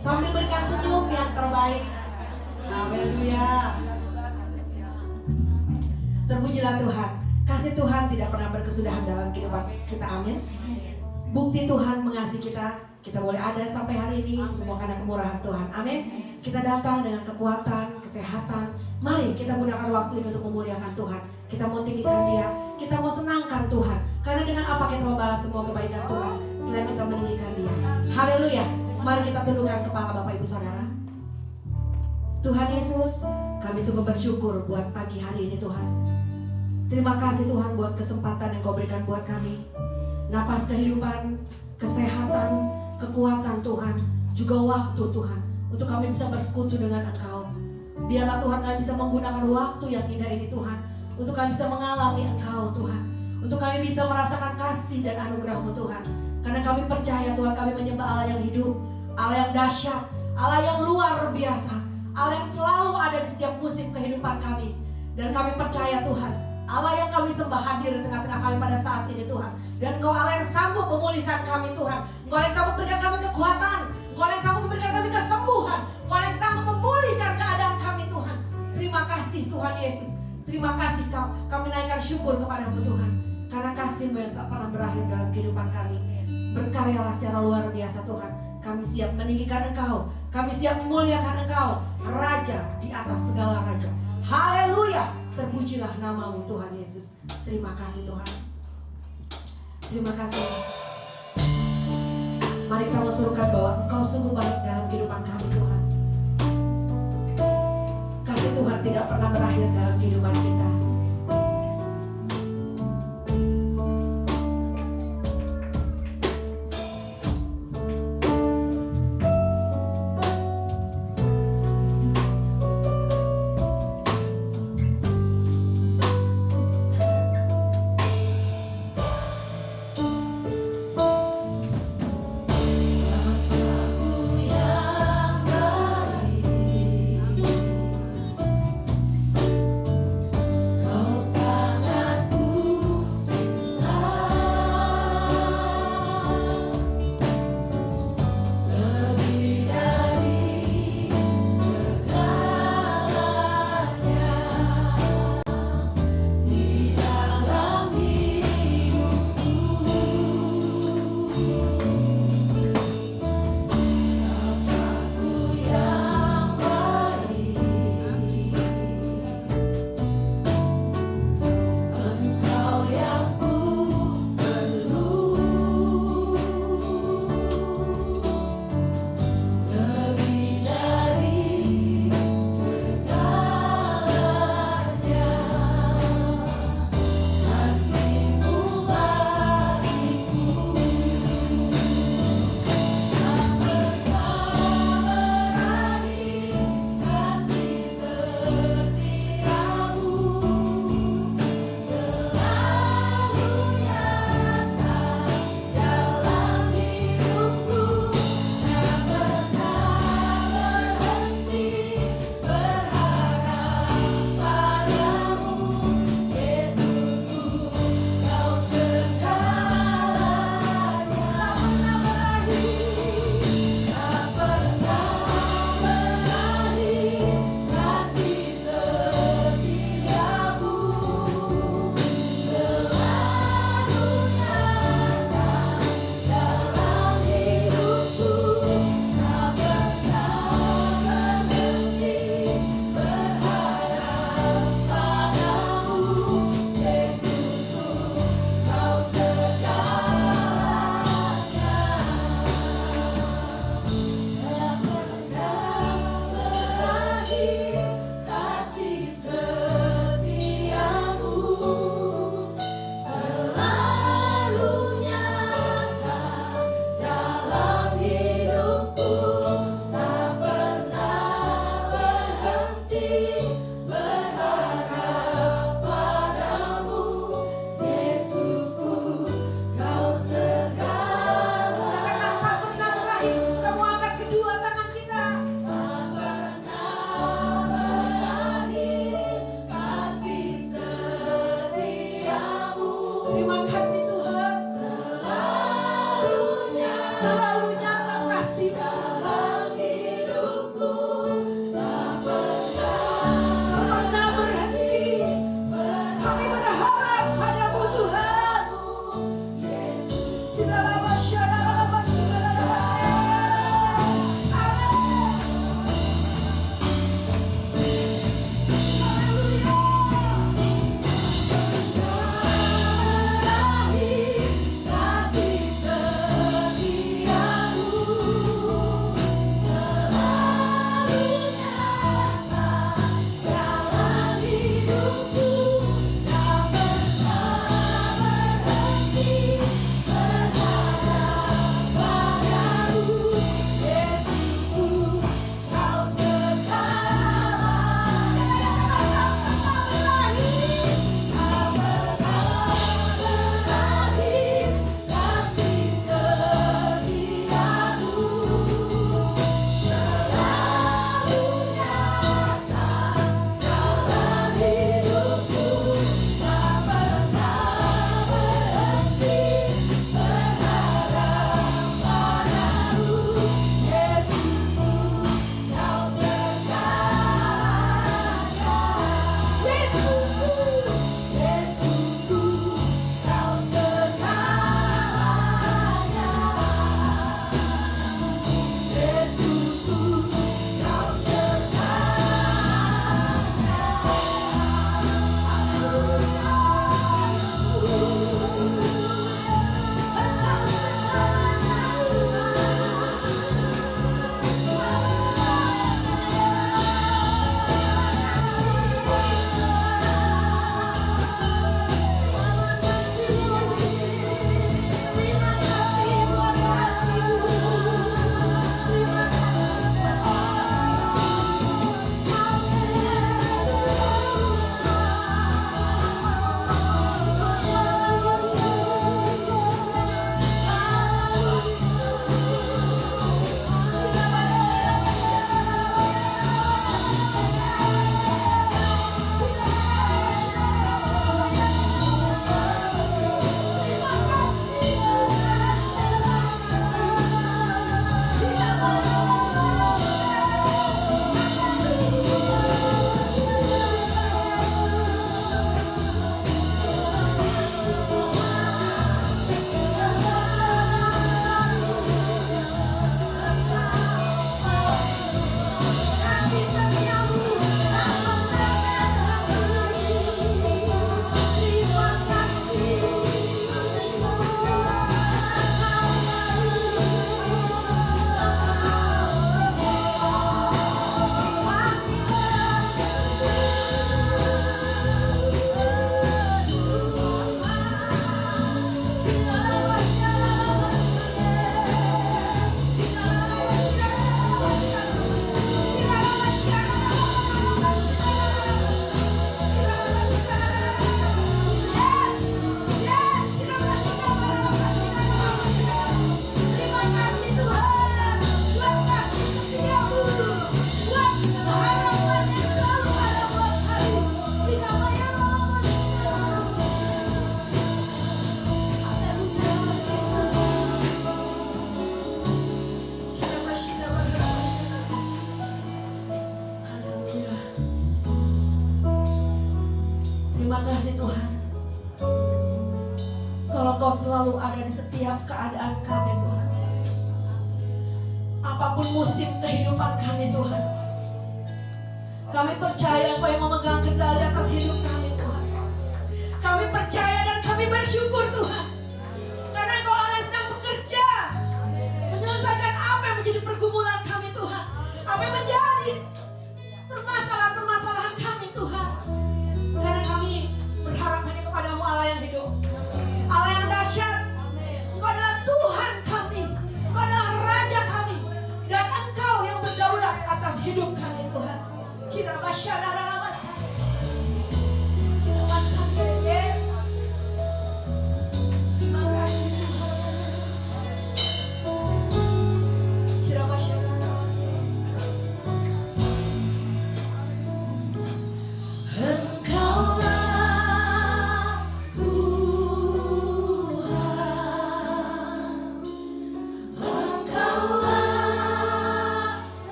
Sambil berikan senyum yang terbaik. Haleluya. Terpujilah Tuhan. Kasih Tuhan tidak pernah berkesudahan dalam kehidupan kita. Amin. Bukti Tuhan mengasihi kita. Kita boleh ada sampai hari ini semua karena kemurahan Tuhan. Amin. Kita datang dengan kekuatan, kesehatan. Mari kita gunakan waktu ini untuk memuliakan Tuhan. Kita mau tinggikan Dia. Kita mau senangkan Tuhan. Karena dengan apa kita membalas semua kebaikan Tuhan selain kita meninggikan Dia. Haleluya. Mari kita tundukkan kepala Bapak Ibu Saudara. Tuhan Yesus, kami sungguh bersyukur buat pagi hari ini Tuhan. Terima kasih Tuhan buat kesempatan yang Kau berikan buat kami. Napas kehidupan, kesehatan, kekuatan Tuhan, juga waktu Tuhan, untuk kami bisa bersekutu dengan Engkau. Biarlah Tuhan kami bisa menggunakan waktu yang indah ini Tuhan, untuk kami bisa mengalami Engkau Tuhan, untuk kami bisa merasakan kasih dan anugerah-Mu Tuhan. Karena kami percaya Tuhan, kami menyembah Allah yang hidup, Allah yang dahsyat, Allah yang luar biasa, Allah yang selalu ada di setiap musim kehidupan kami. Dan kami percaya Tuhan, Allah yang kami sembah hadir di tengah-tengah kami pada saat ini Tuhan. Dan Engkau Allah yang sanggup memulihkan kami Tuhan. Engkau yang sanggup memberikan kami kekuatan. Engkau yang sanggup memberikan kami kesembuhan. Engkau yang sanggup memulihkan keadaan kami Tuhan. Terima kasih Tuhan Yesus. Terima kasih kami naikkan syukur kepada-Mu Tuhan. Karena kasih-Mu yang tak pernah berakhir dalam kehidupan kami. Berkaryalah secara luar biasa Tuhan. Kami siap meninggikan Engkau. Kami siap memuliakan Engkau, Raja di atas segala raja. Haleluya. Terpujilah nama-Mu Tuhan Yesus. Terima kasih Tuhan. Terima kasih. Mari kita mensuruhkan bahwa Engkau sungguh baik dalam kehidupan kami Tuhan. Kasih Tuhan tidak pernah berakhir dalam kehidupan kita. Terima kasih Tuhan. Kalau Kau selalu ada di setiap keadaan kami Tuhan. Apapun musim kehidupan kami Tuhan, kami percaya Kau yang memegang kendali atas hidup kami Tuhan. Kami percaya dan kami bersyukur Tuhan, karena Kau Allah yang sedang bekerja menyelesaikan apa yang menjadi pergumulan kami Tuhan, apa yang menjadi permasalahan-permasalahan kami Tuhan. Karena kami berharap hanya kepadamu Allah yang hidup, Allah yang dahsyat. Engkau adalah Tuhan kami, Engkau adalah Raja kami, dan Engkau yang berdaulat atas hidup kami Tuhan. Kira masyarakat lamas, kira masyarakat yes. Terima kasih Tuhan. Kira masyarakat lamas.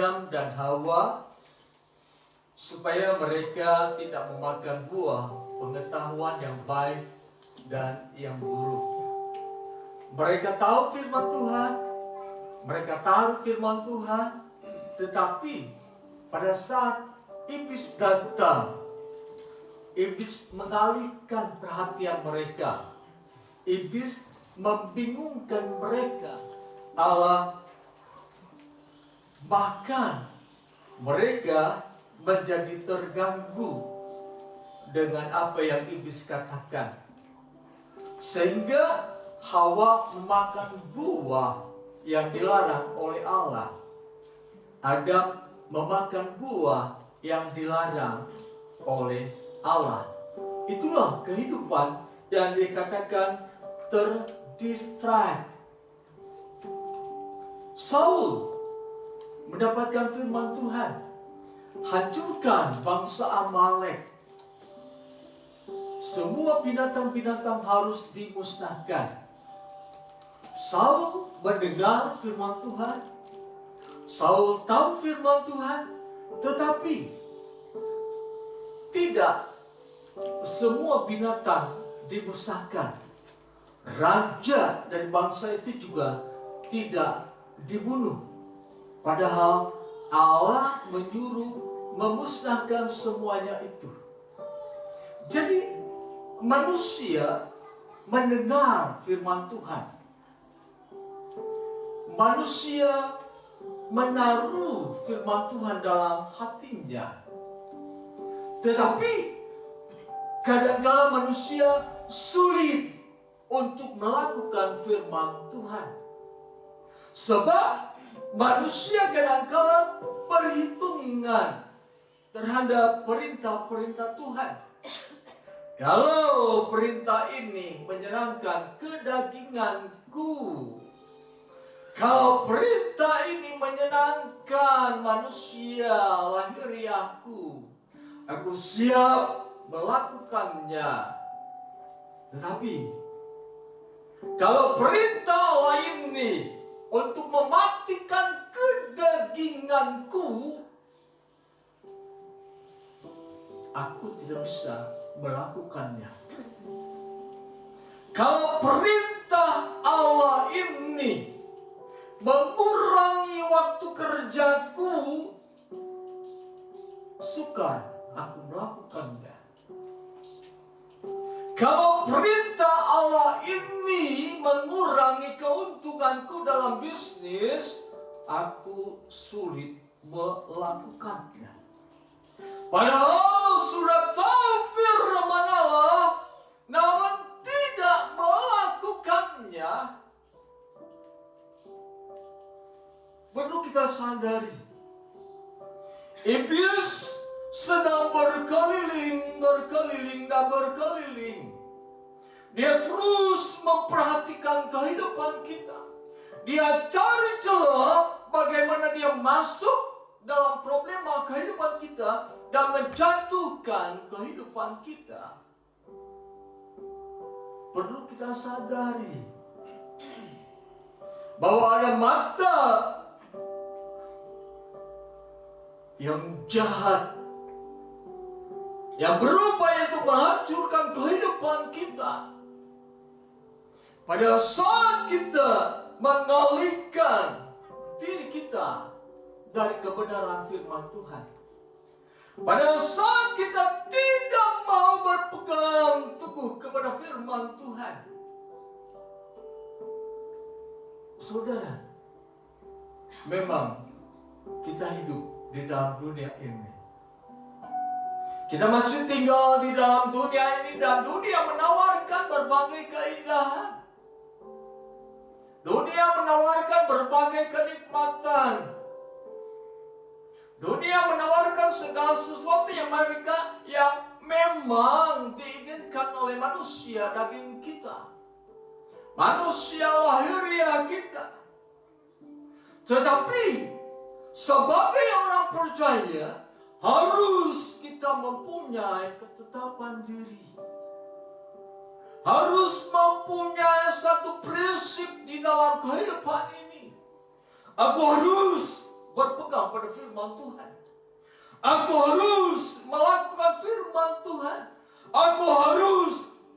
Adam dan Hawa supaya mereka tidak memakan buah pengetahuan yang baik dan yang buruk. Mereka tahu firman Tuhan, tetapi pada saat iblis datang, iblis mengalihkan perhatian mereka. Iblis membingungkan mereka. Allah bahkan mereka menjadi terganggu dengan apa yang iblis katakan. Sehingga Hawa memakan buah yang dilarang oleh Allah. Adam memakan buah yang dilarang oleh Allah. Itulah kehidupan yang dikatakan terdistract. Saul mendapatkan firman Tuhan, hancurkan bangsa Amalek. Semua binatang-binatang harus dimusnahkan. Saul mendengar firman Tuhan, Saul tahu firman Tuhan, tetapi tidak semua binatang dimusnahkan. Raja dari bangsa itu juga tidak dibunuh. Padahal Allah menyuruh memusnahkan semuanya itu. Jadi manusia mendengar firman Tuhan. Manusia menaruh firman Tuhan dalam hatinya. Tetapi kadang-kala manusia sulit untuk melakukan firman Tuhan. Sebab manusia kadang-kala perhitungan terhadap perintah-perintah Tuhan. Kalau perintah ini menyenangkan kedaginganku, kalau perintah ini menyenangkan manusia lahiriahku, aku siap melakukannya. Tetapi kalau perintah lain ini untuk mematikan kedaginganku, aku tidak bisa melakukannya. Kalau perintah Allah ini mengurangi waktu kerjaku, sukar aku melakukannya. Kalau perintah Allah ini mengurangi keuntunganku dalam bisnis, aku sulit melakukannya. Padahal sudah tahu firman Allah, namun tidak melakukannya. Perlu kita sadari, iblis sedang berkeliling. Dia terus memperhatikan kehidupan kita. Dia cari celah bagaimana dia masuk dalam problema kehidupan kita dan menjatuhkan kehidupan kita. Perlu kita sadari bahwa ada mata yang jahat yang berupaya untuk menghancurkan kehidupan kita. Pada saat kita mengalihkan diri kita dari kebenaran firman Tuhan, pada saat kita tidak mau berpegang teguh kepada firman Tuhan, saudara, memang kita hidup di dalam dunia ini. Kita masih tinggal di dalam dunia ini, dan dunia menawarkan berbagai keindahan. Dunia menawarkan berbagai kenikmatan. Dunia menawarkan segala sesuatu yang memang diinginkan oleh manusia daging kita, manusia lahiriah kita. Tetapi sebagai orang percaya, harus kita mempunyai ketetapan diri. Harus mempunyai satu prinsip di dalam kehidupan ini. Aku harus berpegang pada firman Tuhan. Aku harus melakukan firman Tuhan. Aku harus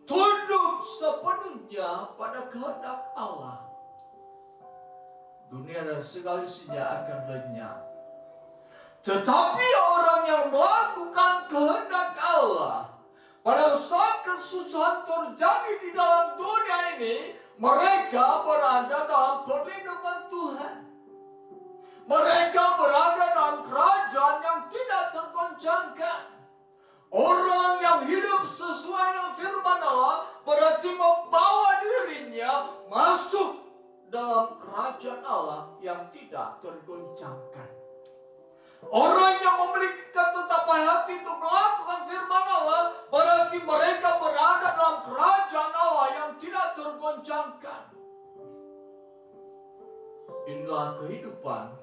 tunduk sepenuhnya pada kehendak Allah. Dunia dan segala isinya akan lenyap. Tetapi orang yang melakukan kehendak Allah, pada saat kesusahan terjadi di dalam dunia ini, mereka berada dalam perlindungan Tuhan. Mereka berada dalam kerajaan yang tidak tergoncangkan. Orang yang hidup sesuai dengan firman Allah berarti membawa dirinya masuk dalam kerajaan Allah yang tidak tergoncangkan. Orang yang memiliki ketetapan hati untuk melakukan firman Allah berarti mereka berada dalam kerajaan Allah yang tidak tergoncangkan. Inilah kehidupan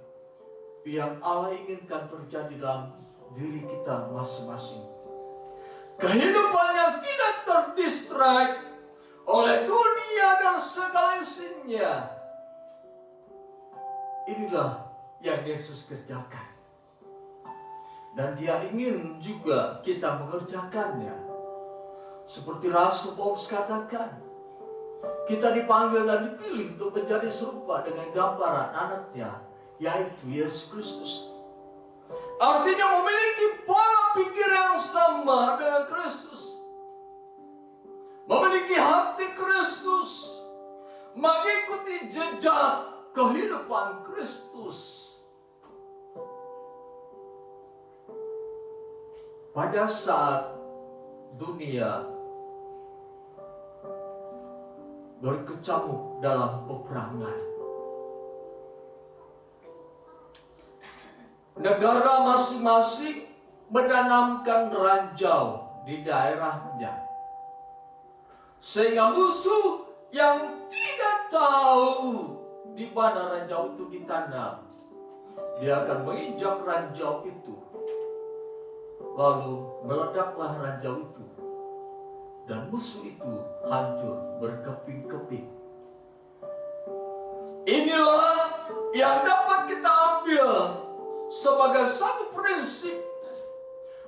yang Allah inginkan terjadi dalam diri kita masing-masing. Kehidupan yang tidak terdistrak oleh dunia dan segala isinya. Inilah yang Yesus kerjakan. Dan Dia ingin juga kita mengerjakannya. Seperti Rasul Paulus katakan, kita dipanggil dan dipilih untuk menjadi serupa dengan gambaran anaknya, yaitu Yesus Kristus. Artinya memiliki pola pikir yang sama dengan Kristus. Memiliki hati Kristus. Mengikuti jejak kehidupan Kristus. Pada saat dunia berkecamuk dalam peperangan, negara masing-masing menanamkan ranjau di daerahnya, sehingga musuh yang tidak tahu di mana ranjau itu ditanam, dia akan menginjak ranjau itu, lalu meledaklah ranjau itu, dan musuh itu hancur berkeping-keping. Inilah yang dapat kita ambil sebagai satu prinsip,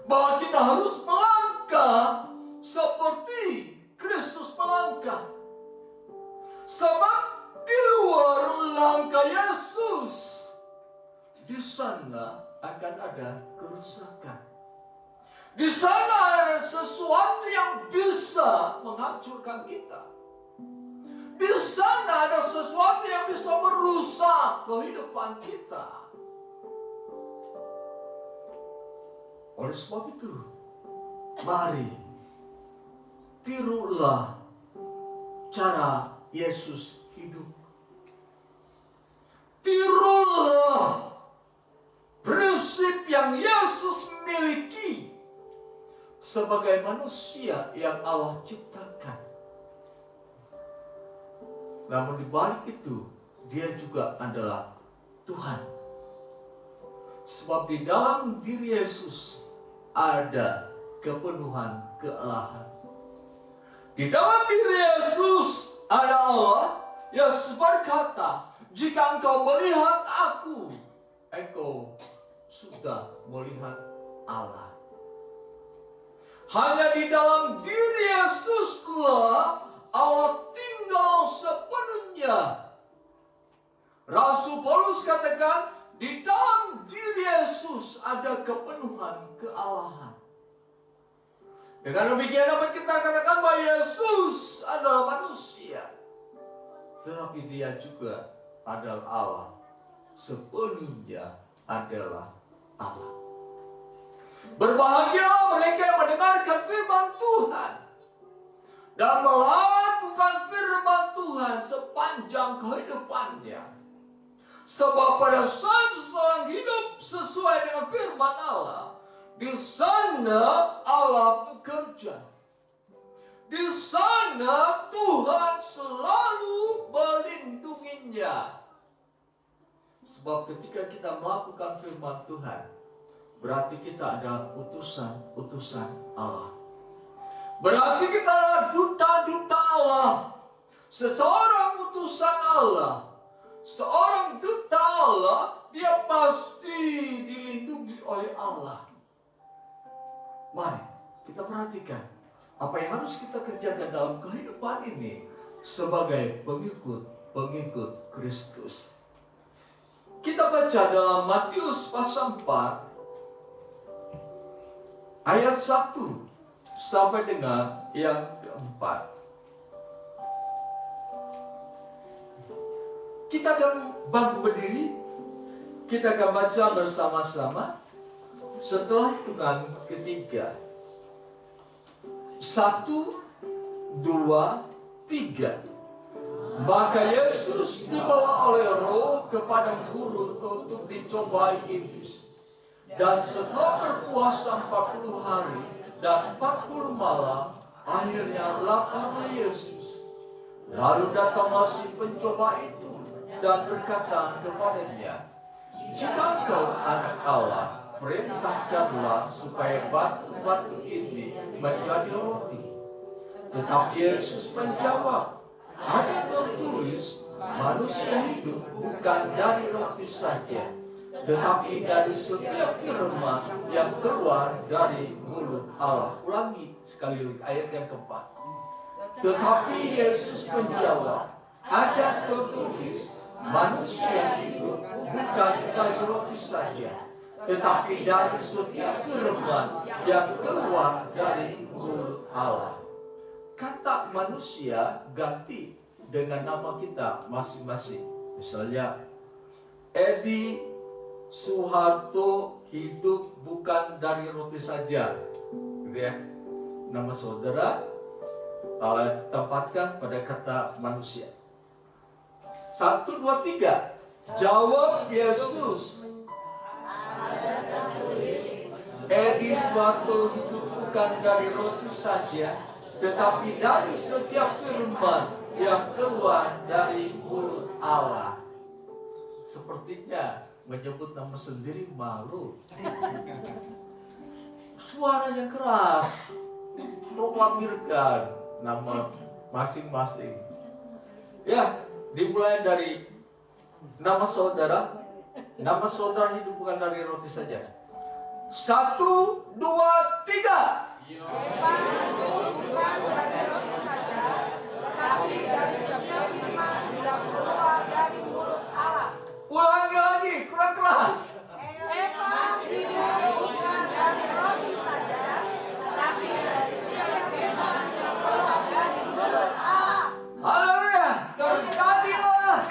bahwa kita harus melangkah seperti Kristus melangkah. Sebab di luar langkah Yesus, di sana akan ada kerusakan. Di sana ada sesuatu yang bisa menghancurkan kita. Di sana ada sesuatu yang bisa merusak kehidupan kita. Oleh sebab itu, mari tirulah cara Yesus hidup. Tirulah prinsip yang Yesus miliki sebagai manusia yang Allah ciptakan. Namun di balik itu, Dia juga adalah Tuhan. Sebab di dalam diri Yesus ada kepenuhan kealahan. Di dalam diri Yesus ada Allah. Yesus berkata, jika engkau melihat aku, engkau sudah melihat Allah. Hanya di dalam diri Yesuslah Allah tinggal sepenuhnya. Rasul Paulus katakan, di dalam diri Yesus ada kepenuhan kealahan. Dengan demikian dapat kita katakan bahwa Yesus adalah manusia, tetapi Dia juga adalah Allah. Sepenuhnya adalah Allah. Berbahagialah mereka yang mendengarkan firman Tuhan dan melakukan firman Tuhan sepanjang kehidupannya. Sebab pada saat seseorang hidup sesuai dengan firman Allah, di sana Allah bekerja. Di sana Tuhan selalu melindunginya. Sebab ketika kita melakukan firman Tuhan, berarti kita adalah utusan-utusan Allah. Berarti kita adalah duta-duta Allah. Seseorang utusan Allah, seorang duta Allah dia pasti dilindungi oleh Allah. Mari kita perhatikan apa yang harus kita kerjakan dalam kehidupan ini sebagai pengikut Kristus. Kita baca dalam Matius pasal 4 ayat 1 sampai dengan yang keempat. Kita akan bangkit berdiri, kita akan baca bersama-sama setelah hitungan ketiga. 1, 2, 3. Maka Yesus dibawa oleh Roh ke padang gurun untuk dicobai iblis. Dan setelah berpuasa 40 hari dan 40 malam, akhirnya laparlah Yesus. Lalu datanglah si pencoba itu dan berkata kepadanya, "Jika engkau anak Allah, perintahkanlah supaya batu-batu ini menjadi roti." Tetapi Yesus menjawab, "Ada tertulis, manusia hidup bukan dari roti saja, tetapi dari setiap firman yang keluar dari mulut Allah." Ulangi sekali lagi ayat yang keempat. Tetapi Yesus menjawab, "Ada tertulis, manusia hidup bukan dari roti saja, tetapi dari setiap firman yang keluar dari mulut Allah." Kata manusia ganti dengan nama kita masing-masing. Misalnya, Edi Suharto hidup bukan dari roti saja, gitu ya. Nama saudara ditempatkan pada kata manusia. 1, 2, 3. Jawab Yesus, "Edi Suharto hidup bukan dari roti saja, tetapi dari setiap firman yang keluar dari mulut Allah." Sepertinya menyebut nama sendiri malu. Suaranya keras, proklamirkan nama masing-masing. Ya, dimulai dari nama saudara. Nama saudara hidup bukan dari roti saja. 1, 2, 3. Bukan dari roti saja, tetapi dari setiap firman yang keluar dari mulut Allah. Ulangi lagi, kurang keras. Eva hidup bukan dari roti saja, tetapi dari setiap firman yang keluar dari mulut Allah. Haleluya, terjadilah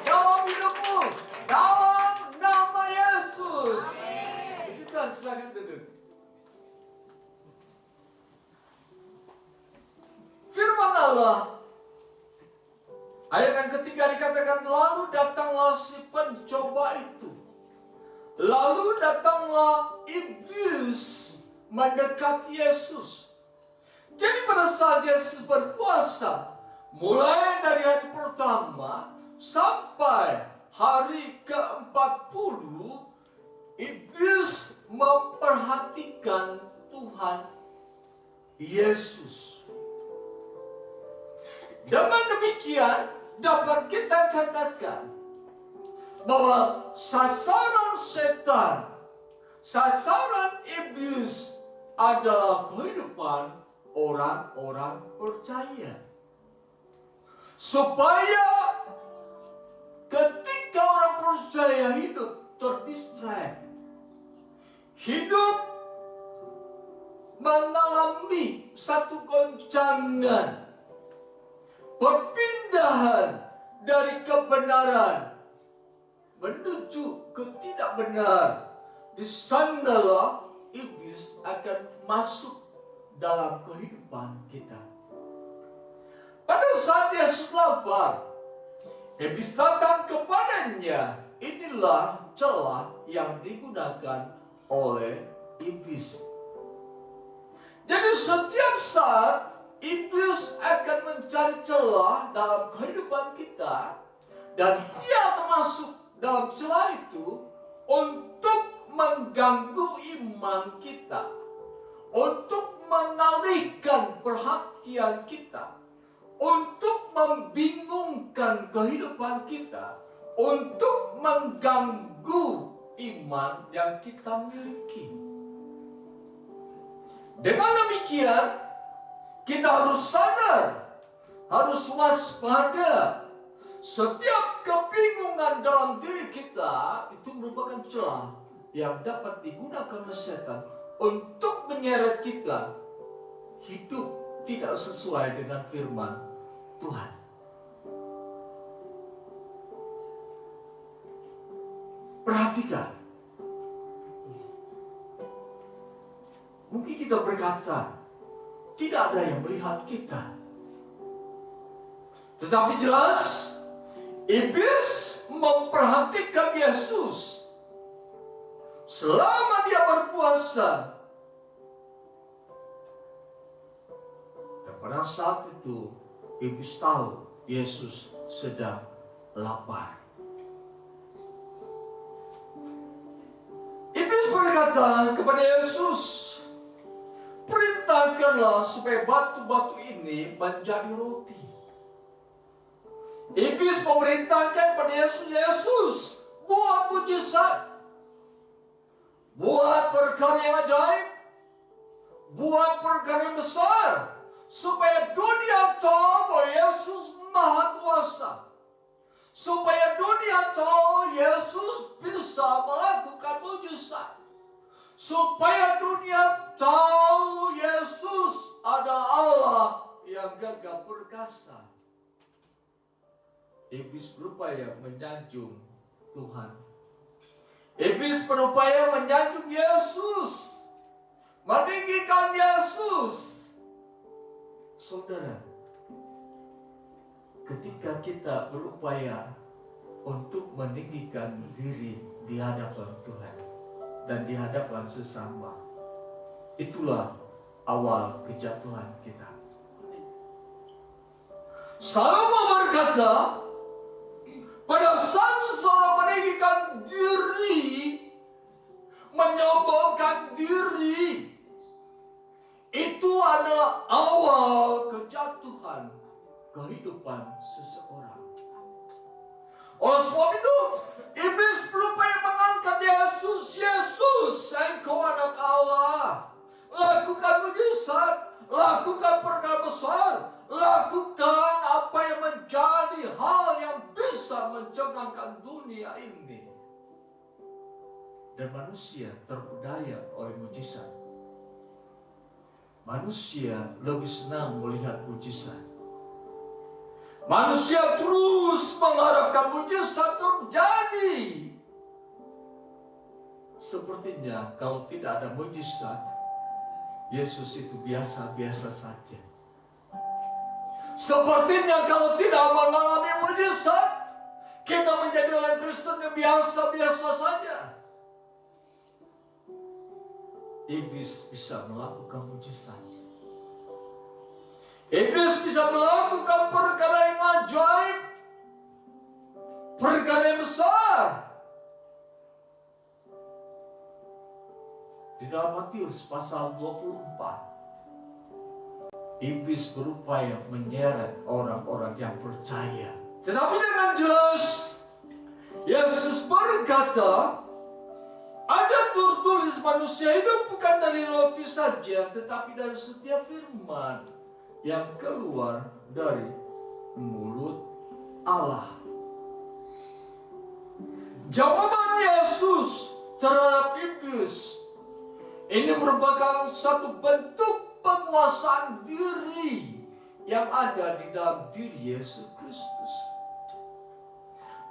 dalam hidupmu dalam nama Yesus. Kita silakan duduk. Firman Allah ayat yang ketiga dikatakan, lalu datanglah si pencoba itu. Lalu datanglah iblis mendekati Yesus. Jadi pada saat Yesus berpuasa, mulai dari hari pertama sampai hari ke-40, iblis memperhatikan Tuhan Yesus. Dengan demikian dapat kita katakan bahwa sasaran setan, sasaran iblis adalah kehidupan orang-orang percaya. Supaya ketika orang percaya hidup terdistract, hidup mengalami satu goncangan, perpindahan dari kebenaran menuju ketidakbenar. Di sanalah iblis akan masuk dalam kehidupan kita. Pada saat Yesus lapar, iblis datang kepadanya. Inilah celah yang digunakan oleh iblis. Jadi setiap saat iblis akan mencari celah dalam kehidupan kita, dan dia akan masuk dalam celah itu untuk mengganggu iman kita, untuk mengalihkan perhatian kita, untuk membingungkan kehidupan kita, untuk mengganggu teguh iman yang kita miliki. Dengan demikian, kita harus sadar, harus waspada. Setiap kebingungan dalam diri kita itu merupakan celah yang dapat digunakan oleh setan untuk menyeret kita hidup tidak sesuai dengan firman Tuhan. Perhatikan. Mungkin kita berkata, tidak ada yang melihat kita. Tetapi jelas, iblis memperhatikan Yesus selama dia berpuasa. Dan pada saat itu, iblis tahu Yesus sedang lapar. Iblis berkata kepada Yesus, perintahkanlah supaya batu-batu ini menjadi roti. Iblis memerintahkan kepada Yesus, Yesus, buat mujizat, buat perkara yang ajaib, buat perkara yang besar, supaya dunia tahu bahwa Yesus Maha Kuasa, supaya dunia tahu Yesus bisa melakukan mujizat, supaya dunia tahu Yesus ada Allah yang gagah perkasa. Iblis berupaya menyanjung Tuhan. Iblis berupaya menyanjung Yesus, meninggikan Yesus. Saudara, ketika kita berupaya untuk meninggikan diri di hadapan Tuhan dan di hadapan sesama, itulah awal kejatuhan kita. Salomo berkata, pada saat seseorang meninggikan diri, menyombongkan diri, itu adalah awal kejatuhan kehidupan seseorang. Oleh sebab itu, iblis berupaya mengangkat Yesus. Yesus, engkau anak Allah. Lakukan mujizat, lakukan perkara besar, lakukan apa yang menjadi hal yang bisa mencengangkan dunia ini. Dan manusia terpedaya oleh mujizat. Manusia lebih senang melihat mujizat. Manusia terus mengharapkan mujizat terjadi. Sepertinya kalau tidak ada mujizat, Yesus itu biasa-biasa saja. Sepertinya kalau tidak mengalami mujizat, kita menjadi orang Kristen yang biasa-biasa saja. Iblis bisa melakukan mujizat. Iblis bisa melakukan perkara yang ajaib, perkara yang besar. Di dalam Matius pasal 24, iblis berupaya menyeret orang-orang yang percaya. Tetapi dengan jelas, Yesus berkata, ada tertulis manusia hidup bukan dari roti saja, tetapi dari setiap firman yang keluar dari mulut Allah. Jawaban Yesus terhadap iblis ini merupakan satu bentuk penguasaan diri yang ada di dalam diri Yesus Kristus.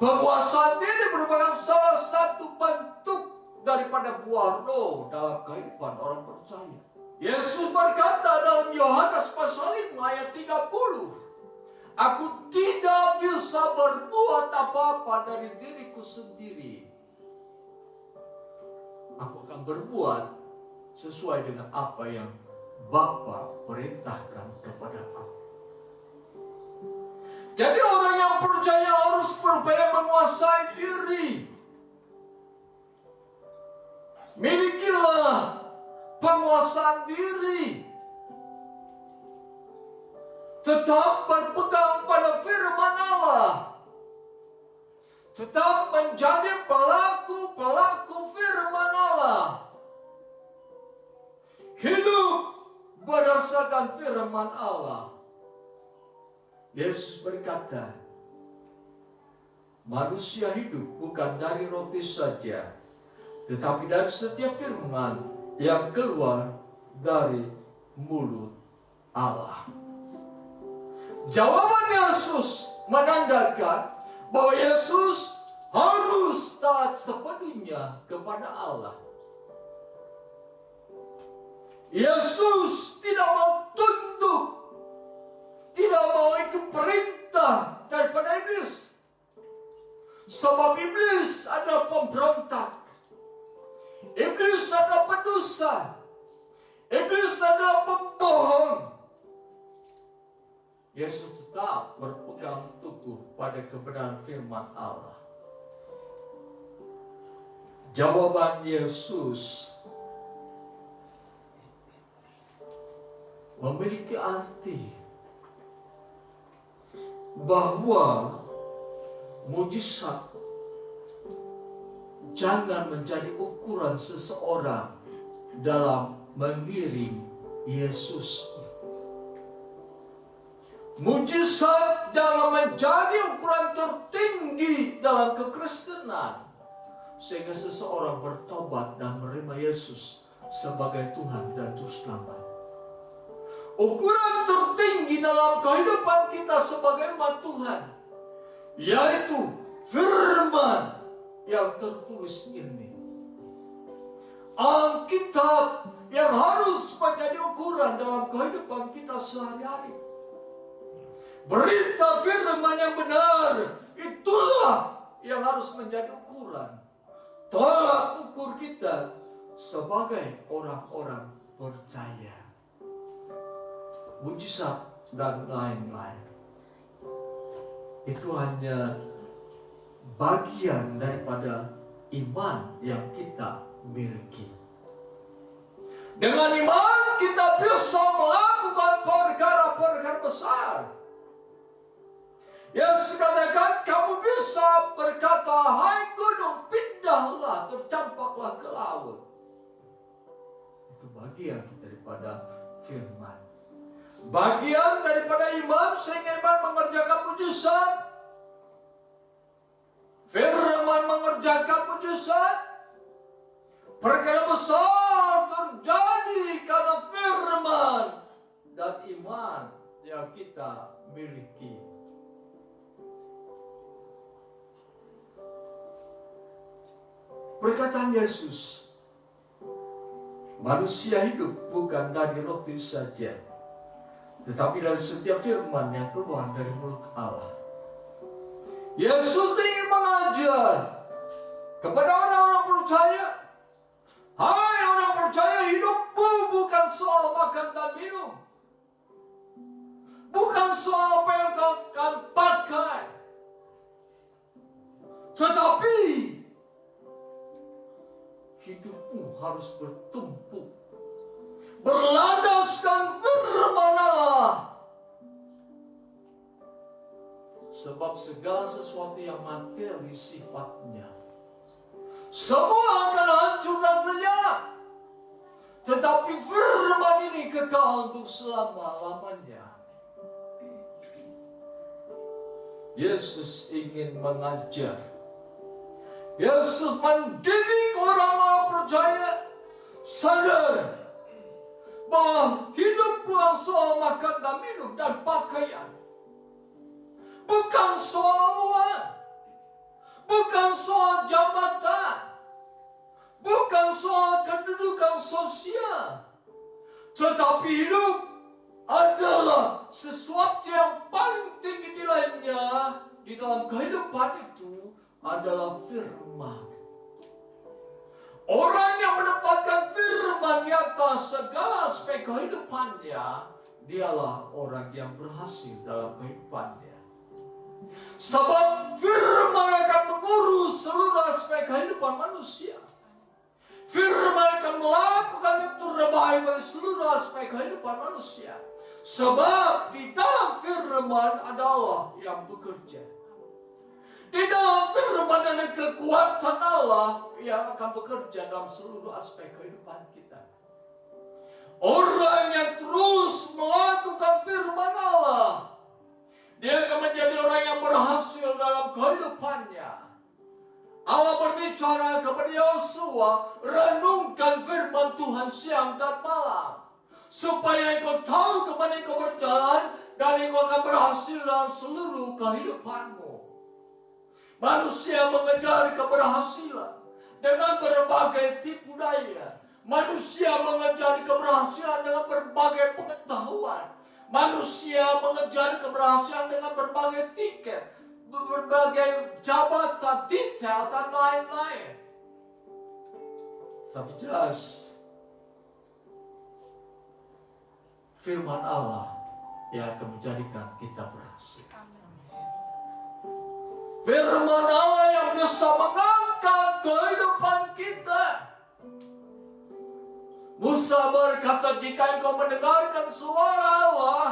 Penguasaan diri merupakan salah satu bentuk daripada buah roh dalam kehidupan orang percaya. Yesus berkata dalam Yohanes pasal 5 ayat 30, aku tidak bisa berbuat apa-apa dari diriku sendiri. Aku akan berbuat sesuai dengan apa yang Bapa perintahkan kepada aku. Jadi orang yang percaya harus berupaya menguasai diri. Milikilah penguasaan diri. Tetap berpegang pada firman Allah. tetap menjadi pelaku-pelaku firman Allah. Hidup berdasarkan firman Allah. Yesus berkata, manusia hidup bukan dari roti saja, tetapi dari setiap firman yang keluar dari mulut Allah. Jawaban Yesus menandakan bahwa Yesus harus taat sepenuhnya kepada Allah. Yesus tidak mau tunduk, tidak mau ikut perintah daripada iblis. Sebab iblis adalah pemberontak, iblis adalah pendusta, iblis adalah pembohong. Yesus tetap berpegang teguh pada kebenaran firman Allah. Jawaban Yesus memiliki arti bahwa mujizat jangan menjadi ukuran seseorang dalam mengiring Yesus. Mujizat jangan menjadi ukuran tertinggi dalam kekristenan sehingga seseorang bertobat dan menerima Yesus sebagai Tuhan dan Juru Selamat. Ukuran tertinggi dalam kehidupan kita sebagai umat Tuhan yaitu firman yang tertulis ini. Alkitab yang harus menjadi ukuran dalam kehidupan kita sehari-hari. Berita firman yang benar, itulah yang harus menjadi ukuran, tolak ukur kita sebagai orang-orang percaya. Mujizat dan lain-lain itu hanya bagian daripada iman yang kita miliki. Dengan iman kita bisa melakukan perkara-perkara besar. Yesus katakan, kamu bisa berkata, hai gunung, pindahlah, tercampaklah ke laut. Itu bagian daripada firman. Bagian daripada iman sehingga iman mengerjakan mujizat. Firman mengerjakan mujizat. Perkara besar terjadi karena firman dan iman yang kita miliki. Perkataan Yesus, manusia hidup bukan dari roti saja, tetapi dari setiap firman yang keluar dari mulut Allah. Yesus ingin mengajar kepada orang-orang percaya, hai orang percaya, hidupmu bukan soal makan dan minum, bukan soal apa yang kau akan pakai, tetapi hidupmu harus bertumpu berlandaskan firman Allah. Sebab segala sesuatu yang materi sifatnya, semua akan hancur dan lenyap. Tetapi firman ini kekal untuk selama-lamanya. Yesus ingin mengajar. Yesus mendidik orang-orang percaya sadar bahwa hidup bukan soal makan dan minum dan pakaian. Bukan soal uang. Bukan soal jabatan. Bukan soal kedudukan sosial. Tetapi hidup adalah sesuatu yang paling tinggi nilainya di dalam kehidupan itu adalah firman. Orang yang mendapatkan firman di atas segala aspek kehidupannya, dialah orang yang berhasil dalam kehidupannya. Sebab firman akan mengurus seluruh aspek kehidupan manusia. Firman akan melakukan yang terbaik bagi seluruh aspek kehidupan manusia. Sebab di dalam firman ada Allah yang bekerja. Di dalam firman dan kekuatan Allah yang akan bekerja dalam seluruh aspek kehidupan kita. Orang yang terus melakukan firman Allah, dia akan menjadi orang yang berhasil dalam kehidupannya. Allah berbicara kepada Yosua, renungkan firman Tuhan siang dan malam, supaya engkau tahu kemana engkau berjalan, dan engkau akan berhasil dalam seluruh kehidupanmu. Manusia mengejar keberhasilan dengan berbagai tipu daya. Manusia mengejar keberhasilan dengan berbagai pengetahuan. Manusia mengejar keberhasilan dengan berbagai tiket, berbagai jabatan, titel, dan lain-lain. Tapi jelas, firman Allah yang akan menjadikan kita berhasil. Firman Allah yang bisa mengangkat kehidupan kita. Musa berkata, jika engkau mendengarkan suara Allah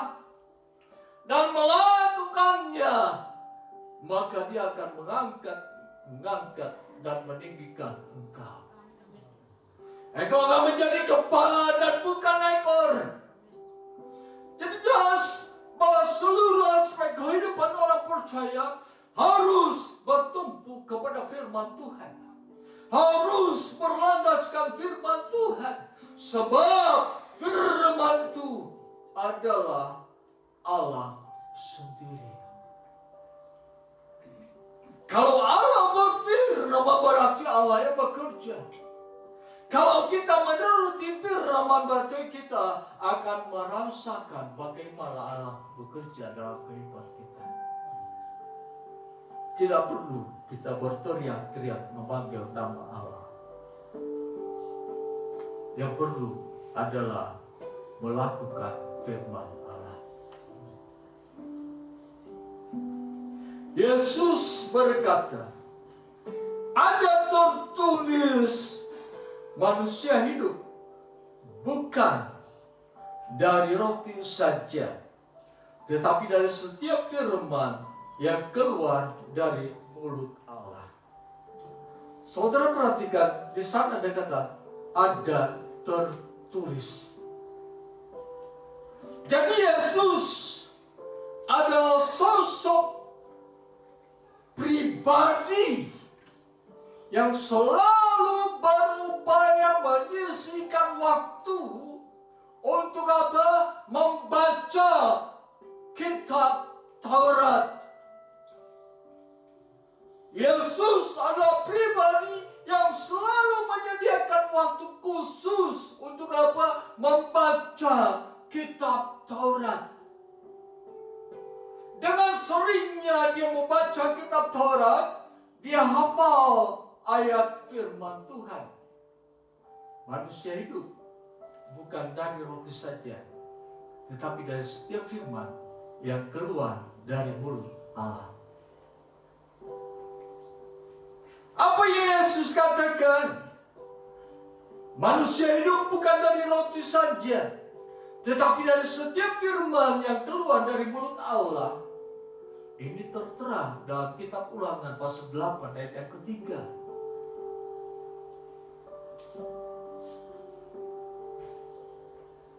dan melakukannya, maka dia akan mengangkat dan meninggikan engkau. Engkau akan menjadi kepala dan bukan ekor. Jadi jelas bahwa seluruh aspek kehidupan orang percaya harus bertumpu kepada firman Tuhan. Harus berlandaskan firman Tuhan. Sebab firman itu adalah Allah sendiri. Kalau Allah berfirman, berarti Allah yang bekerja. Kalau kita menuruti firman, berarti kita akan merasakan bagaimana Allah bekerja dalam kehidupan kita. Tidak perlu kita berteriak-teriak memanggil nama Allah. Yang perlu adalah melakukan firman Allah. Yesus berkata, ada tertulis manusia hidup bukan dari roti saja, tetapi dari setiap firman yang keluar dari mulut Allah. Saudara perhatikan, di sana ada kata, ada tertulis. Jadi Yesus adalah sosok pribadi yang selalu berupaya menyisihkan waktu untuk apa? Membaca kitab Taurat. Yesus adalah pribadi yang selalu menyediakan waktu khusus untuk apa? Membaca kitab Taurat. Dengan seringnya dia membaca kitab Taurat, dia hafal ayat firman Tuhan. Manusia hidup bukan dari roti saja, tetapi dari setiap firman yang keluar dari mulut Allah. Apa yang Yesus katakan? Manusia hidup bukan dari roti saja, tetapi dari setiap firman yang keluar dari mulut Allah. Ini tertera dalam kitab Ulangan pasal 8 ayat yang ketiga.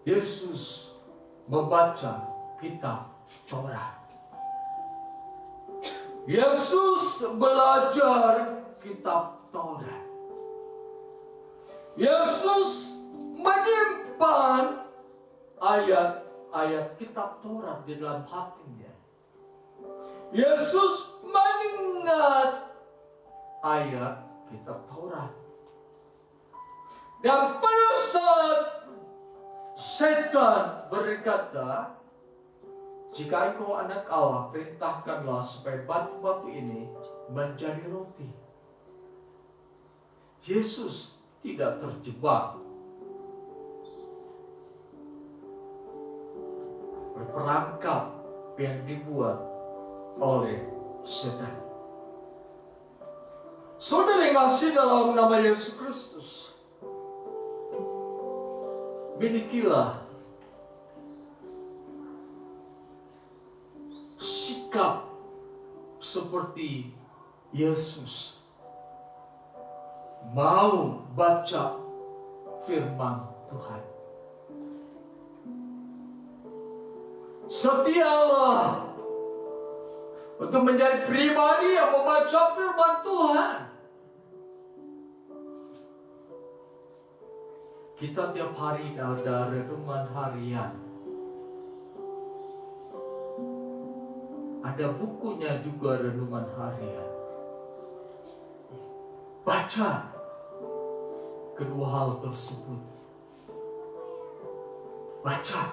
Yesus membaca kitab Taurat. Yesus belajar kitab Taurat. Yesus menyimpan ayat-ayat kitab Taurat di dalam hatinya. Yesus mengingat ayat kitab Taurat. Dan pada saat setan berkata, jika engkau anak Allah, perintahkanlah supaya batu-batu ini menjadi roti. Yesus tidak terjebak perangkap yang dibuat oleh setan. Saudara yang kasih dalam nama Yesus Kristus, milikilah sikap seperti Yesus mau baca firman Tuhan. Setialah untuk menjadi pribadi yang membaca firman Tuhan. Kita tiap hari ada renungan harian. Ada bukunya juga renungan harian. Baca kedua hal tersebut. Baca.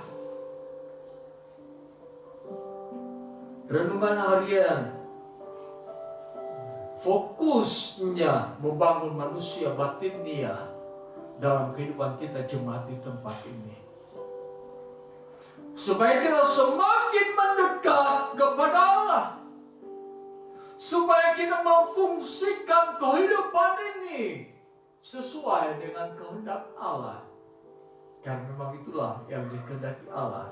Renungan harian fokusnya membangun manusia batinnya dalam kehidupan kita jemaat di tempat ini. Supaya kita semakin mendekat kepada Allah. Supaya kita memfungsikan kehidupan ini sesuai dengan kehendak Allah. Karena memang itulah yang dikehendaki Allah.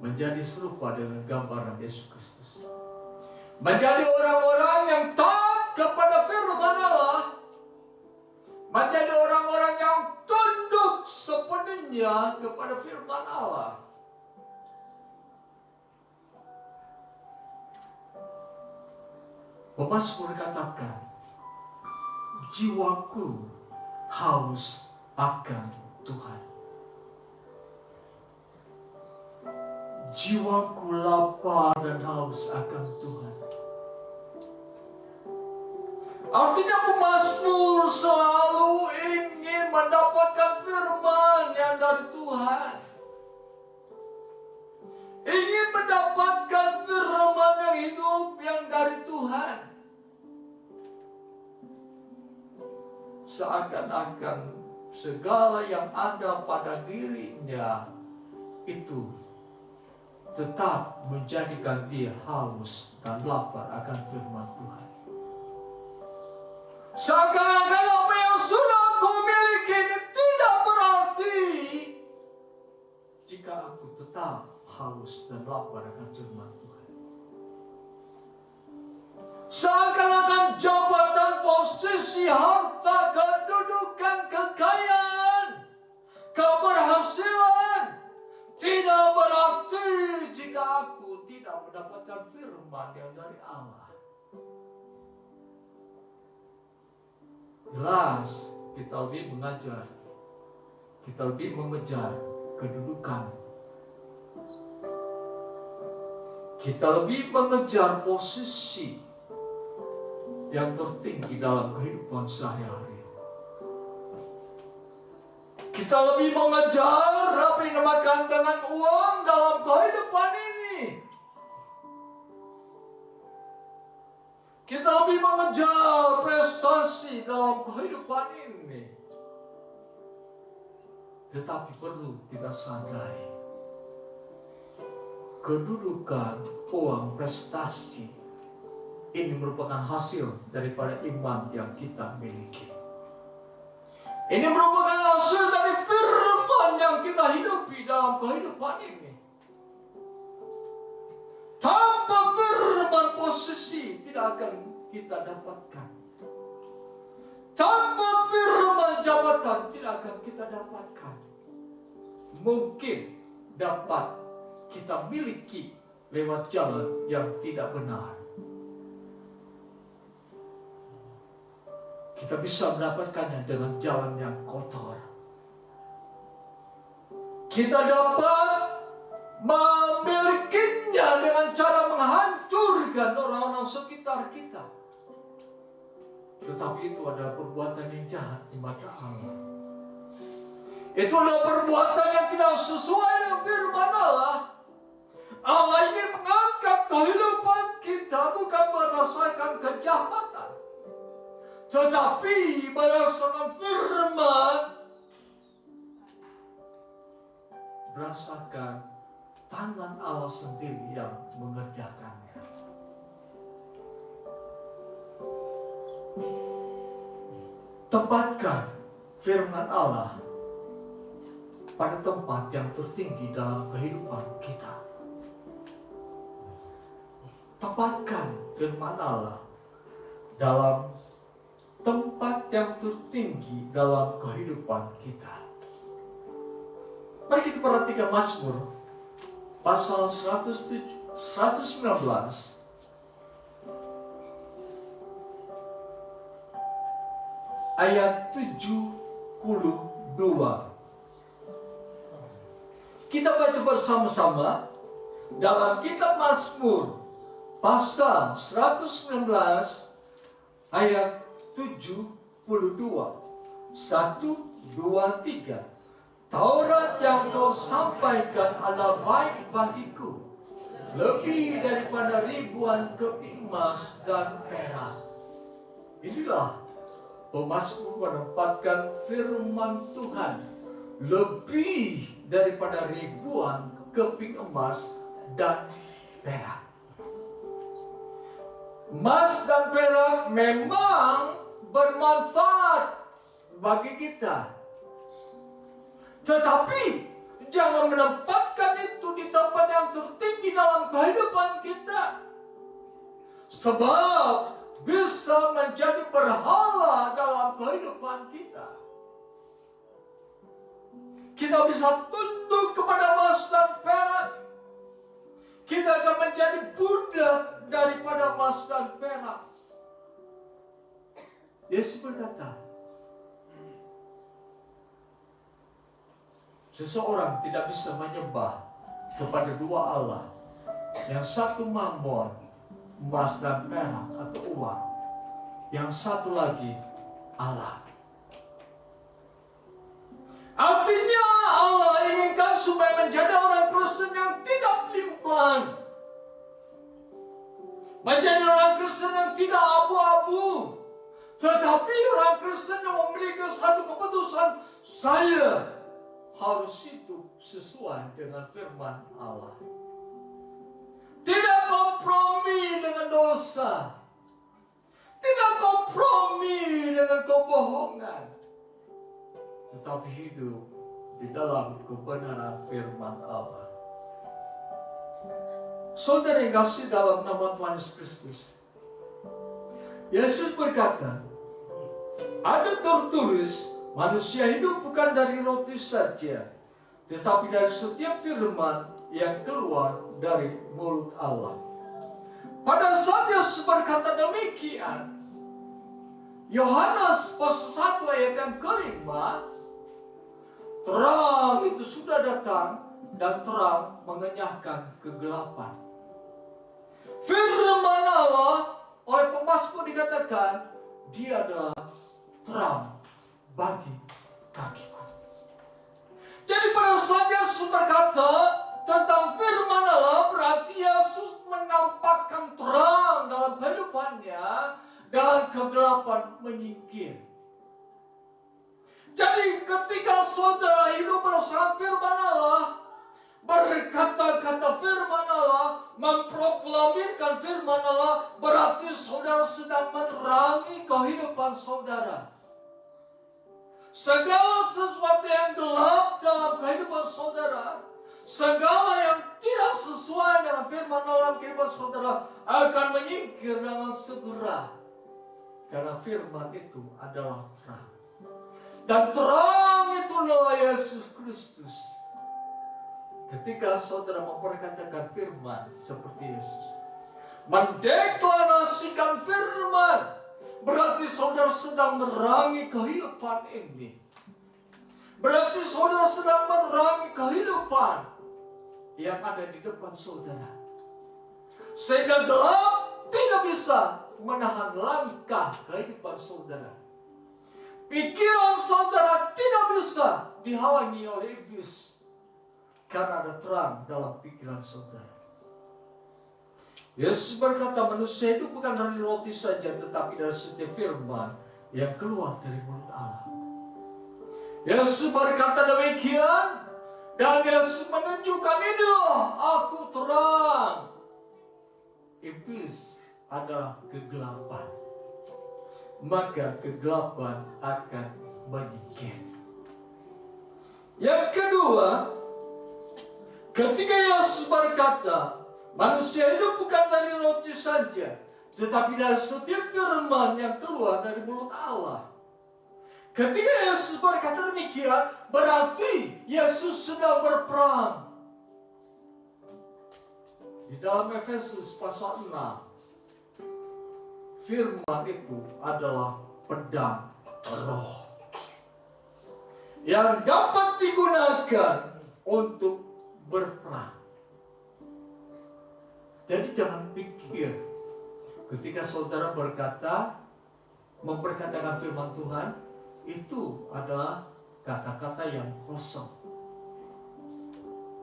Menjadi serupa dengan gambaran Yesus Kristus. Menjadi orang-orang yang taat kepada firman Allah. Menjadi orang-orang yang tunduk sepenuhnya kepada firman Allah. Pemazmur katakan, jiwaku haus akan Tuhan. Jiwaku lapar dan haus akan Tuhan. Artinya pemazmur selalu ingin mendapatkan firman yang dari Tuhan. Ingin mendapatkan firman yang hidup yang dari Tuhan. Seakan-akan segala yang ada pada dirinya itu tetap menjadikan dia haus dan lapar akan firman Tuhan. Seakan-akan apa yang sudah aku miliki ini tidak berarti jika aku tetap haus dan lapar akan firman Tuhan. Seakan-akan jabatan, posisi, harta, kedudukan, kekayaan, keberhasilan tidak berarti jika aku tidak mendapatkan firman yang dari Allah. Jelas kita lebih mengajar, kita lebih mengejar kedudukan, kita lebih mengejar posisi yang tertinggi dalam kehidupan sehari-hari. Kita lebih mengejar apa yang dinamakan dengan uang dalam kehidupan ini. Kita lebih mengejar prestasi dalam kehidupan ini. Tetapi perlu kita sadari, kedudukan, uang, prestasi ini merupakan hasil daripada iman yang kita miliki. Ini merupakan hasil dari firman yang kita hidupi dalam kehidupan ini. Tanpa firman, posisi tidak akan kita dapatkan. Tanpa firman, jabatan tidak akan kita dapatkan. Mungkin dapat kita miliki lewat jalan yang tidak benar. Kita bisa mendapatkannya dengan jalan yang kotor. Kita dapat memilikinya dengan cara menghancurkan orang-orang sekitar kita. Tetapi itu adalah perbuatan yang jahat di mata Allah. Itu adalah perbuatan yang tidak sesuai dengan firman Allah. Allah ingin mengangkat kehidupan kita bukan berdasarkan kejahatan, tetapi berdasarkan firman, berdasarkan tangan Allah sendiri yang mengerjakannya. Tempatkan firman Allah pada tempat yang tertinggi dalam kehidupan kita. Tempatkan firman Allah dalam tempat yang tertinggi dalam kehidupan kita. Mari kita perhatikan Mazmur pasal 119 ayat 72. Kita baca bersama-sama dalam kitab Mazmur pasal 119 ayat 72. 1, 2, 3. Taurat yang kau sampaikan adalah baik bagiku, lebih daripada ribuan keping emas dan perak. Inilah pemazmur menempatkan firman Tuhan, lebih daripada ribuan keping emas dan perak. Emas dan perak memang bermanfaat bagi kita. Tetapi jangan menempatkan itu di tempat yang tertinggi dalam kehidupan kita. Sebab bisa menjadi berhala dalam kehidupan kita. Kita bisa tunduk kepada emas dan perak. Kita akan menjadi budak daripada emas dan perak. Yesus berkata, seseorang tidak bisa menyembah kepada dua Allah. Yang satu Mammon, emas dan perak atau uang. Yang satu lagi Allah. Artinya Allah inginkan supaya menjadi orang Kristen yang tidak pelin-pelan. Menjadi orang Kristen yang tidak abu-abu. Tetapi orang Kristen yang memiliki satu keputusan, saya harus hidup sesuai dengan firman Allah. Tidak kompromi dengan dosa. Tidak kompromi dengan kebohongan. Tetapi hidup di dalam kebenaran firman Allah. Saudara yang kasih dalam nama Tuhan Yesus Kristus, Yesus berkata, ada tertulis, manusia hidup bukan dari roti saja, tetapi dari setiap firman yang keluar dari mulut Allah. Pada saat Yesus berkata demikian, Yohanes pasal 1 ayat yang kelima, terang itu sudah datang dan terang mengenyahkan kegelapan. Firman Allah oleh pemazmur dikatakan, dia adalah terang bagi kakiku. Jadi pada saat Yesus berkata tentang firman Allah, berarti Yesus menampakkan terang dalam kehidupannya dan kegelapan menyingkir. Jadi ketika saudara hidup bersama firman Allah, berkata-kata firman Allah, memproklamirkan firman Allah, berarti saudara sedang menerangi kehidupan saudara. Segala sesuatu yang gelap dalam kehidupan saudara, segala yang tidak sesuai dengan firman Allah dalam kehidupan saudara akan menyingkir dengan segera. Karena firman itu adalah terang. Dan terang itulah Yesus Kristus. Ketika saudara memperkatakan firman seperti Yesus, mendeklarasikan firman, berarti saudara sedang menerangi kehidupan ini. Berarti saudara sedang menerangi kehidupan yang ada di depan saudara. Sehingga gelap tidak bisa menahan langkah kehidupan saudara. Pikiran saudara tidak bisa dihalangi oleh iblis. Karena ada terang dalam pikiran saudara. Yesus berkata, manusia hidup bukan dari roti saja, tetapi dari setiap firman yang keluar dari mulut Allah. Yesus berkata demikian, dan Yesus menunjukkan, inilah aku terang. Iblis adalah kegelapan, maka kegelapan akan menyingkir. Yang kedua, ketika Yesus berkata, manusia hidup bukan dari roti saja, tetapi dari setiap firman yang keluar dari mulut Allah. Ketika Yesus berkata demikian, berarti Yesus sedang berperang. Di dalam Efesus pasal 6, firman itu adalah pedang roh yang dapat digunakan untuk berperang. Jadi jangan pikir ketika saudara memperkatakan firman Tuhan, itu adalah kata-kata yang kosong.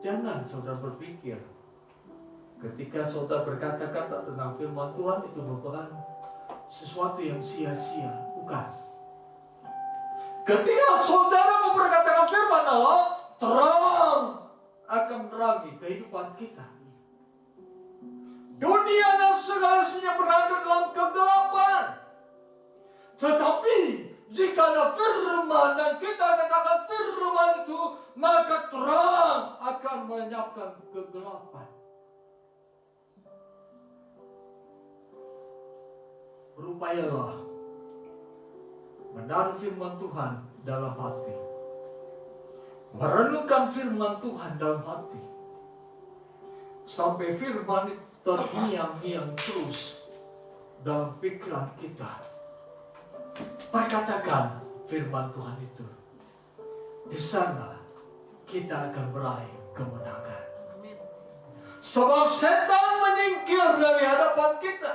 Jangan saudara berpikir ketika saudara berkata-kata tentang firman Tuhan itu merupakan sesuatu yang sia-sia. Bukan. Ketika saudara memperkatakan firman Allah, terang akan menerangi kehidupan kita. Dunia dan segala isinya berada dalam kegelapan. Tetapi jika ada firman dan kita katakan firman itu, maka terang akan melenyapkan kegelapan. Berupayalah menaruh firman Tuhan dalam hati, merenungkan firman Tuhan dalam hati, sampai firman itu terngiang-ngiang terus dalam pikiran kita. Perkatakan firman Tuhan itu. Di sana kita akan meraih kemenangan. Sebab setan menyingkir dari hadapan kita.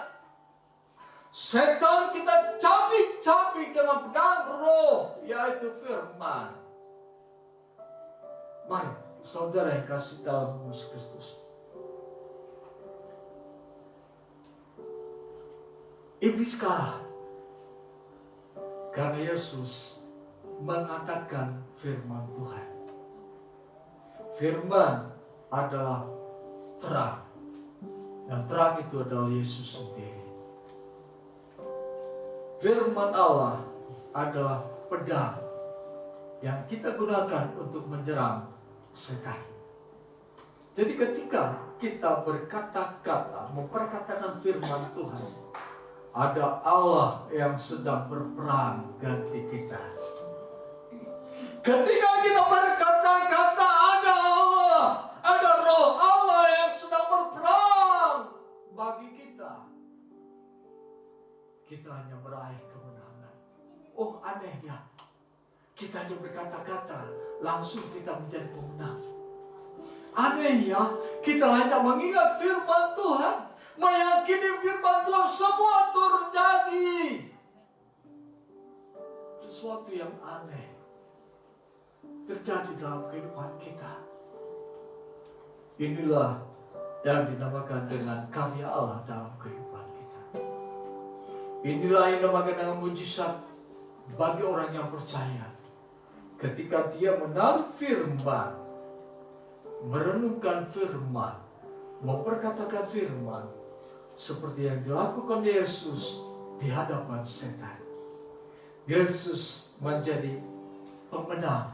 Setan kita cabik-cabik dengan pedang roh, yaitu firman. Mari, saudara yang kasih dalam Yesus Kristus. Iblis kalah karena Yesus mengatakan firman Tuhan. Firman adalah terang, dan terang itu adalah Yesus sendiri. Firman Allah adalah pedang yang kita gunakan untuk menyerang setan. Jadi ketika kita berkata-kata, memperkatakan firman Tuhan, ada Allah yang sedang berperang ganti kita. Ketika kita berkata-kata, ada Allah, ada roh Allah yang sedang berperang bagi kita. Kita hanya meraih kemenangan. Oh, aneh ya. Kita hanya berkata-kata, langsung kita menjadi pemenang. Aneh ya, kita hanya mengingat firman Tuhan, meyakini firman Tuhan, semua terjadi. Sesuatu yang aneh terjadi dalam kehidupan kita. Inilah yang dinamakan dengan karya Allah dalam kehidupan kita. Inilah yang dinamakan dengan mujizat bagi orang yang percaya. Ketika dia menaruh firman, merenungkan firman, memperkatakan firman, seperti yang dilakukan Yesus di hadapan setan. Yesus menjadi pemenang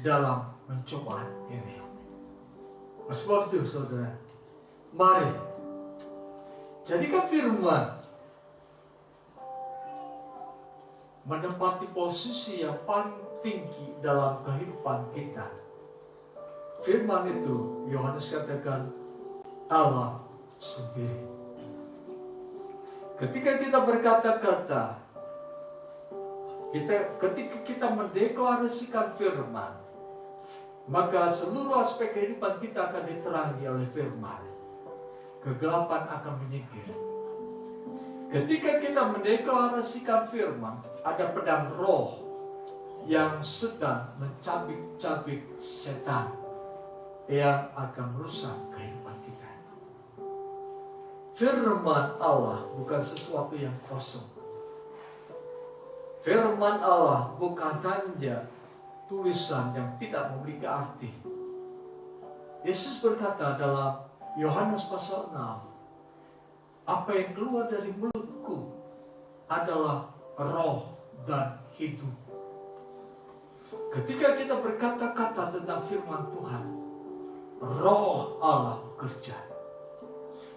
dalam pencobaan ini. Sebab itu saudara, mari jadikan firman menempati posisi yang paling tinggi dalam kehidupan kita. Firman itu, Yohanes katakan, Allah sendiri. Ketika kita berkata-kata, ketika kita mendeklarasikan firman, maka seluruh aspek kehidupan kita akan diterangi oleh firman. Kegelapan akan menyingkir. Ketika kita mendeklarasikan firman, ada pedang roh yang sedang mencabik-cabik setan yang akan merusak kehidupan kita. Firman Allah bukan sesuatu yang kosong. Firman Allah bukan hanya tulisan yang tidak memiliki arti. Yesus berkata dalam Yohanes pasal 6, apa yang keluar dari mulutku adalah roh dan hidup. Ketika kita berkata-kata tentang firman Tuhan, roh Allah bekerja.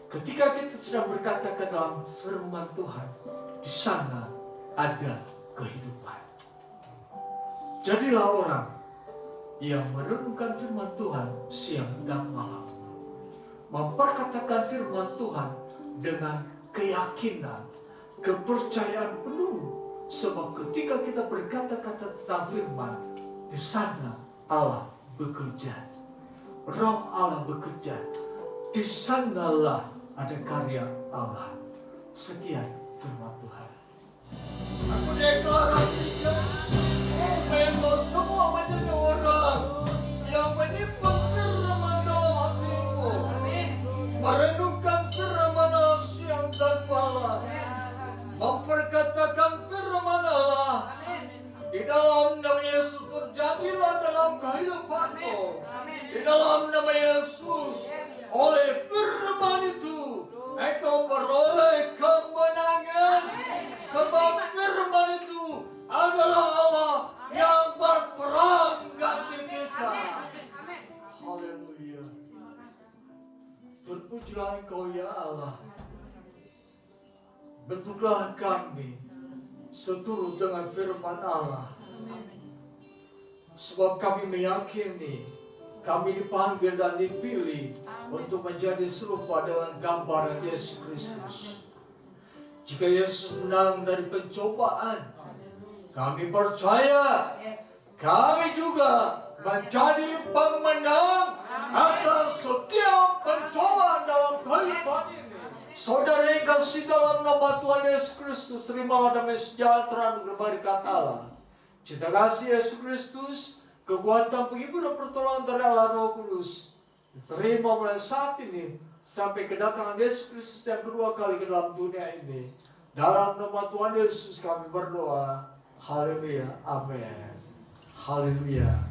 Ketika kita sedang berkata ke dalam firman Tuhan, di sana ada kehidupan. Jadilah orang yang merenungkan firman Tuhan siang dan malam. Memperkatakan firman Tuhan dengan keyakinan, kepercayaan penuh. Sebab ketika kita berkata-kata tentang firman, di sana Allah bekerja. Roh Allah bekerja. Di sanalah ada karya Allah. Sekian firman Tuhan. Aku deklarasikan supaya kau semua menjadi orang yang menyimpan firman dalam hatimu, merenungkan firman Allah siang dan malam, memperkatakan firman Allah di dalam nama Yesus. Terjadilah dalam kehidupanmu di dalam nama Yesus. Oleh firman itu engkau beroleh kemenangan, sebab firman itu adalah Allah yang berperang ganti kita. Haleluya. Terpujilah Engkau ya Allah. Bentuklah kami seturut dengan firman Allah. Sebab kami meyakini kami dipanggil dan dipilih untuk menjadi serupa dengan gambaran Yesus Kristus. Jika Yesus menang dari pencobaan, kami percaya kami juga menjadi pemenang atas setiap pencobaan dalam kehidupan ini. Saudara yang kasih dalam nama Tuhan Yesus Kristus, terimalah damai sejahtera dan berkat Allah. Cinta kasih Yesus Kristus, kekuatan penghibur dan pertolongan dari Allah Roh Kudus diterima mulai saat ini sampai kedatangan Yesus Kristus yang kedua kali ke dalam dunia ini. Dalam nama Tuhan Yesus kami berdoa. Haleluya. Amin. Haleluya.